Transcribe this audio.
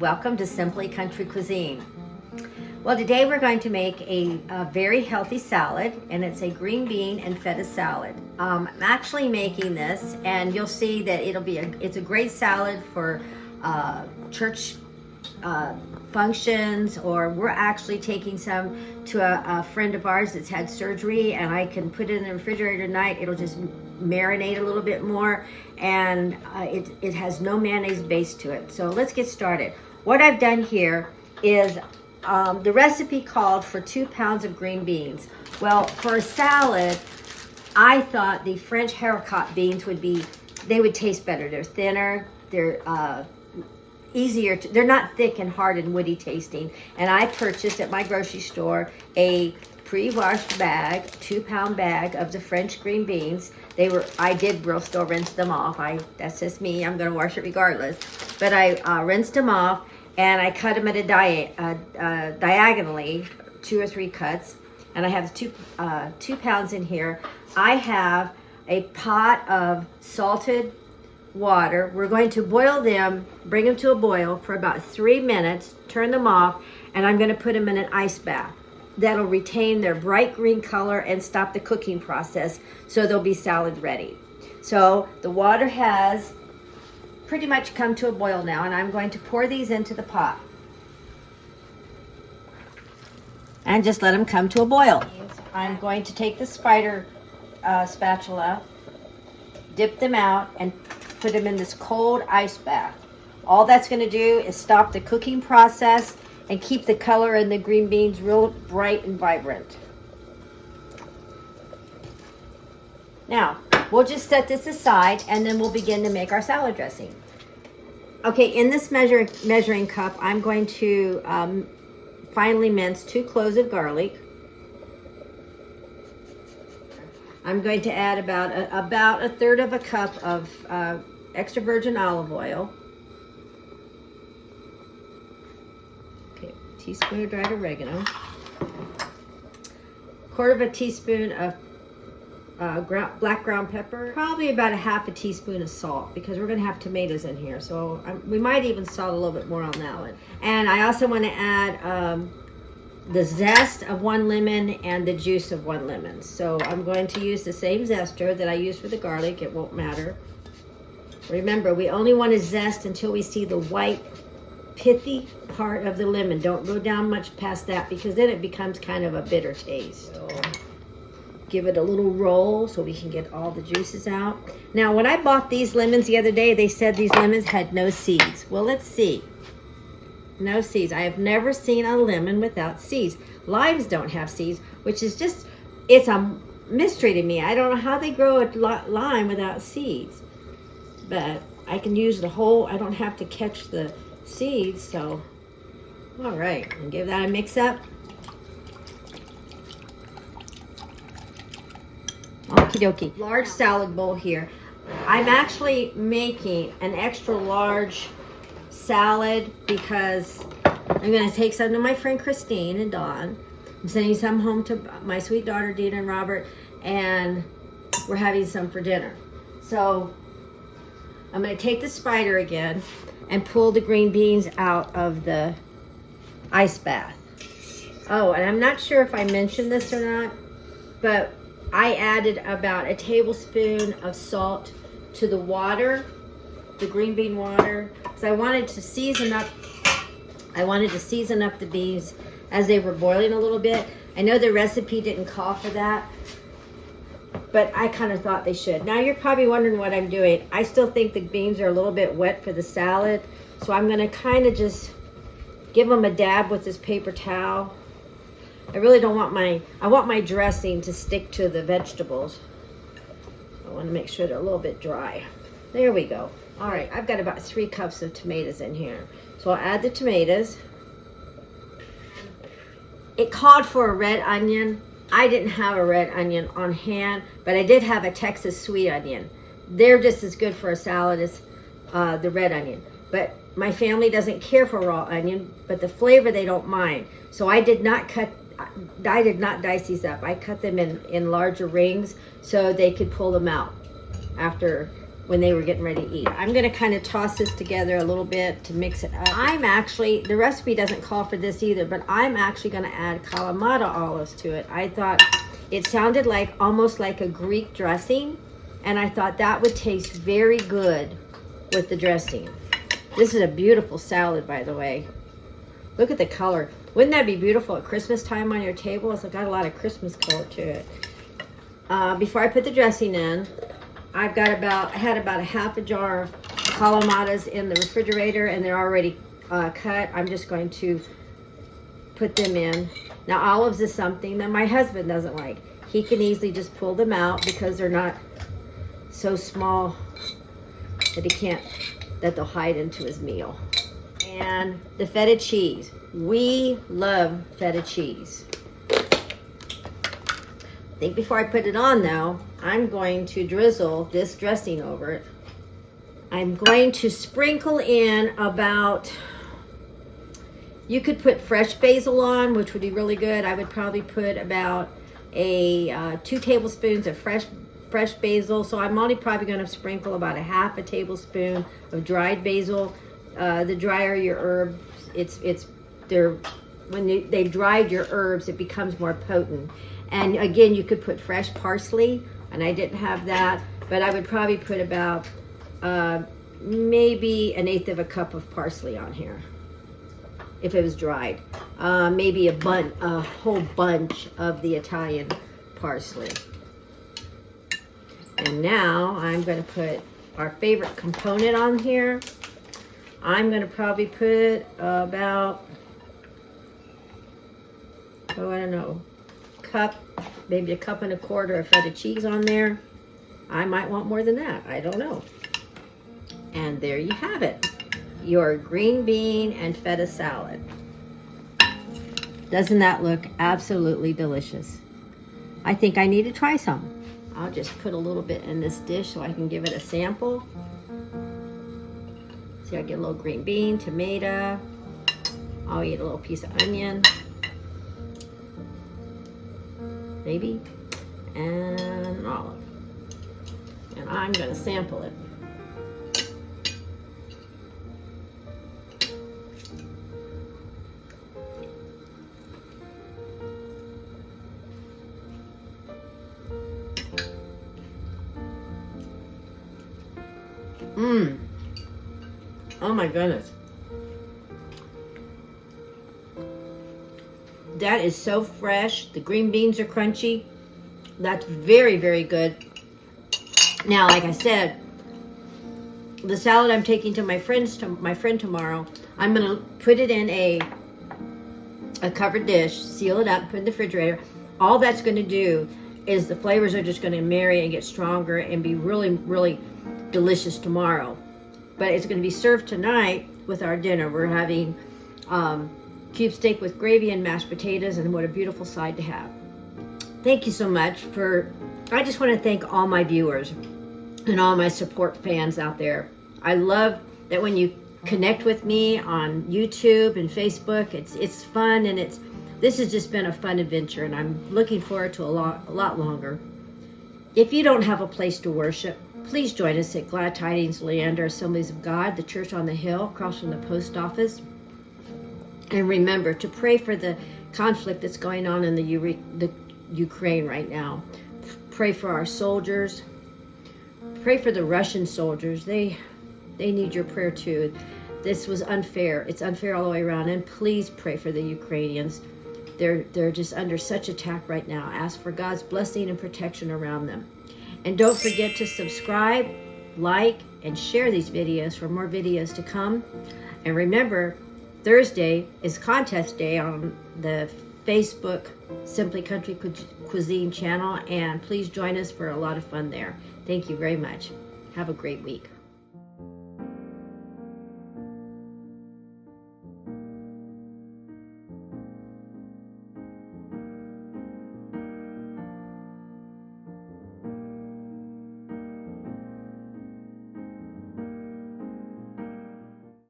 Welcome to Simply Country Cuisine. Well, today we're going to make a very healthy salad, and it's a green bean and feta salad. I'm actually making this, and you'll see that it's a great salad for church functions, or we're actually taking some to a friend of ours that's had surgery, and I can put it in the refrigerator tonight. It'll just marinate a little bit more, and it has no mayonnaise base to it. So let's get started. What I've done here is the recipe called for 2 pounds of green beans. Well, for a salad, I thought the French haricot beans would taste better. They're thinner, they're easier they're not thick and hard and woody tasting. And I purchased at my grocery store a pre-washed bag, 2-pound bag of the French green beans. I did still rinse them off. That's just me, I'm gonna wash it regardless. But I rinsed them off, and I cut them at diagonally, 2 or 3 cuts. And I have 2 pounds in here. I have a pot of salted water. We're going to boil them, bring them to a boil for about 3 minutes, turn them off, and I'm going to put them in an ice bath. That'll retain their bright green color and stop the cooking process, so they'll be salad ready. So the water has pretty much come to a boil now, and I'm going to pour these into the pot and just let them come to a boil. I'm going to take the spider spatula, dip them out, and put them in this cold ice bath. All that's going to do is stop the cooking process and keep the color in the green beans real bright and vibrant. Now, we'll just set this aside, and then we'll begin to make our salad dressing. Okay, in this measuring cup, I'm going to finely mince 2 cloves of garlic. I'm going to add about a third of a cup of extra virgin olive oil. Okay, teaspoon of dried oregano. 1/4 teaspoon of black ground pepper, probably about 1/2 teaspoon of salt, because we're going to have tomatoes in here, so we might even salt a little bit more on that one. And I also want to add the zest of 1 lemon and the juice of 1 lemon. So I'm going to use the same zester that I used for the garlic. It won't matter. Remember, we only want to zest until we see the white pithy part of the lemon. Don't go down much past that, because then it becomes kind of a bitter taste. So give it a little roll so we can get all the juices out. Now, when I bought these lemons the other day, they said these lemons had no seeds. Well, let's see. No seeds. I have never seen a lemon without seeds. Limes don't have seeds, which is it's a mystery to me. I don't know how they grow a lime without seeds. But I can use the whole, I don't have to catch the seeds, so. All right, and give that a mix up. Okie dokie. Large salad bowl here. I'm actually making an extra large salad because I'm going to take some to my friend Christine and Dawn. I'm sending some home to my sweet daughter Dina and Robert, and we're having some for dinner. So I'm going to take the spider again and pull the green beans out of the ice bath. Oh, and I'm not sure if I mentioned this or not, but I added about a tablespoon of salt to the water, the green bean water, because I wanted to season up the beans as they were boiling a little bit. I know the recipe didn't call for that, but I kind of thought they should. Now you're probably wondering what I'm doing. I still think the beans are a little bit wet for the salad, so I'm going to kind of just give them a dab with this paper towel. I really don't want I want my dressing to stick to the vegetables. I want to make sure they're a little bit dry. There we go. All right, I've got about 3 cups of tomatoes in here. So I'll add the tomatoes. It called for a red onion. I didn't have a red onion on hand, but I did have a Texas sweet onion. They're just as good for a salad as the red onion. But my family doesn't care for raw onion, but the flavor they don't mind. So I did not dice these up. I cut them in larger rings so they could pull them out after when they were getting ready to eat. I'm gonna kind of toss this together a little bit to mix it up. I'm actually, the recipe doesn't call for this either, but I'm actually gonna add Kalamata olives to it. I thought it sounded like almost like a Greek dressing, and I thought that would taste very good with the dressing. This is a beautiful salad, by the way. Look at the color. Wouldn't that be beautiful at Christmas time on your table? It's got a lot of Christmas color to it. Before I put the dressing in, I had about a half a jar of Kalamatas in the refrigerator, and they're already cut. I'm just going to put them in. Now, olives is something that my husband doesn't like. He can easily just pull them out because they're not so small that they'll hide into his meal. And the feta cheese. We love feta cheese. I think before I put it on though, I'm going to drizzle this dressing over it. I'm going to sprinkle in about, you could put fresh basil on, which would be really good. I would probably put about 2 tablespoons of fresh basil. So I'm only probably going to sprinkle about a half a tablespoon of dried basil. The drier your herbs, when they've dried your herbs, it becomes more potent. And again, you could put fresh parsley, and I didn't have that, but I would probably put about maybe 1/8 of a cup of parsley on here if it was dried. Maybe a whole bunch of the Italian parsley. And now I'm going to put our favorite component on here. I'm going to probably put about, I don't know, maybe 1.25 cups of feta cheese on there. I might want more than that. I don't know. And there you have it. Your green bean and feta salad. Doesn't that look absolutely delicious? I think I need to try some. I'll just put a little bit in this dish so I can give it a sample. See, I get a little green bean, tomato. I'll eat a little piece of onion. Maybe. And an olive. And I'm going to sample it. Oh my goodness. That is so fresh. The green beans are crunchy. That's very, very good. Now, like I said, the salad I'm taking to my friend tomorrow, I'm going to put it in a covered dish, seal it up, put it in the refrigerator. All that's going to do is the flavors are just going to marry and get stronger and be really, really delicious tomorrow. But it's going to be served tonight with our dinner. We're having cube steak with gravy and mashed potatoes, and what a beautiful side to have. Thank you so much I just want to thank all my viewers and all my support fans out there. I love that when you connect with me on YouTube and Facebook, it's fun, and this has just been a fun adventure, and I'm looking forward to a lot longer. If you don't have a place to worship, please join us at Glad Tidings Leander Assemblies of God, the church on the hill across from the post office. And remember to pray for the conflict that's going on in the Ukraine right now. Pray for our soldiers. Pray for the Russian soldiers. They need your prayer too. This was unfair. It's unfair all the way around. And please pray for the Ukrainians. They're just under such attack right now. Ask for God's blessing and protection around them. And don't forget to subscribe, like, and share these videos for more videos to come. And remember, Thursday is contest day on the Facebook Simply Country Cuisine channel, and please join us for a lot of fun there. Thank you very much. Have a great week.